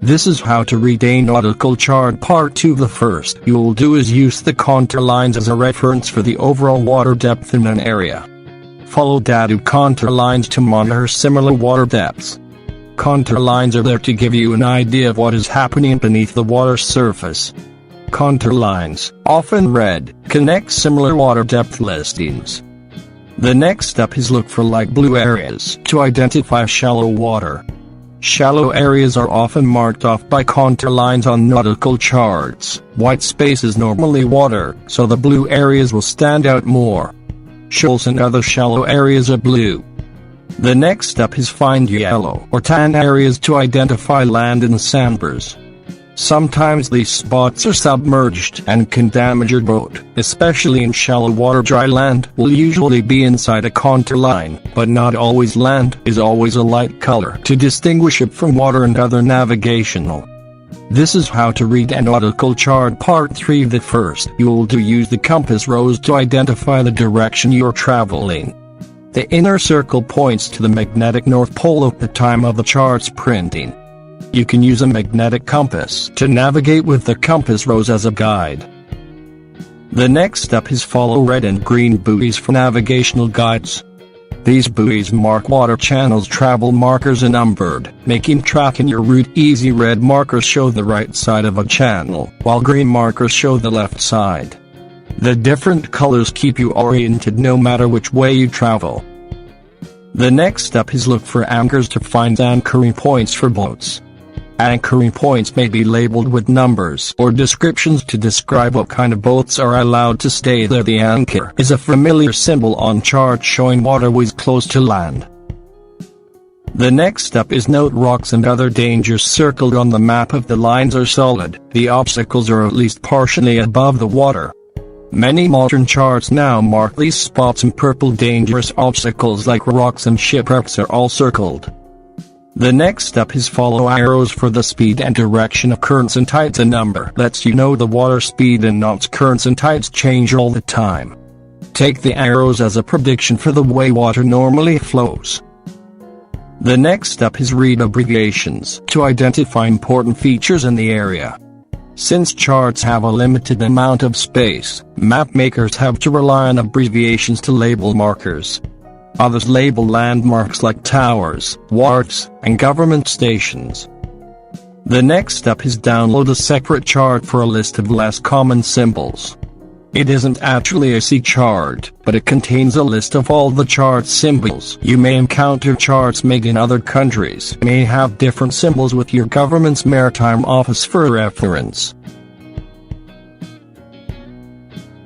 This is how to read a nautical chart part 2. The first you'll do is use the contour lines as a reference for the overall water depth in an area. Follow data contour lines to monitor similar water depths. Contour lines are there to give you an idea of what is happening beneath the water surface. Contour lines, often red, connect similar water depth listings. The next step is look for light blue areas to identify shallow water. Shallow areas are often marked off by contour lines on nautical charts. White space is normally water, so the blue areas will stand out more. Shoals and other shallow areas are blue. The next step is find yellow or tan areas to identify land and sandbars. Sometimes these spots are submerged and can damage your boat, especially in shallow water. Dry land will usually be inside a contour line, but not always. Land is always a light color to distinguish it from water and other navigational. This is how to read a nautical chart part 3. The first you'll do use the compass rose to identify the direction you're traveling. The inner circle points to the magnetic North Pole at the time of the chart's printing. You can use a magnetic compass to navigate with the compass rose as a guide. The next step is follow red and green buoys for navigational guides. These buoys mark water channels. Travel markers are numbered, making tracking your route easy. Red markers show the right side of a channel, while green markers show the left side. The different colors keep you oriented no matter which way you travel. The next step is look for anchors to find anchoring points for boats. Anchoring points may be labeled with numbers or descriptions to describe what kind of boats are allowed to stay there. The anchor is a familiar symbol on charts showing waterways close to land. The next step is note rocks and other dangers circled on the map. If the lines are solid, the obstacles are at least partially above the water. Many modern charts now mark these spots in purple. Dangerous obstacles like rocks and shipwrecks are all circled. The next step is follow arrows for the speed and direction of currents and tides. A number lets you know the water speed and knots. Currents and tides change all the time. Take the arrows as a prediction for the way water normally flows. The next step is read abbreviations to identify important features in the area. Since charts have a limited amount of space, map makers have to rely on abbreviations to label markers. Others label landmarks like towers, wharfs, and government stations. The next step is download a separate chart for a list of less common symbols. It isn't actually a sea chart, but it contains a list of all the chart symbols you may encounter. Charts made in other countries may have different symbols with your government's maritime office for reference.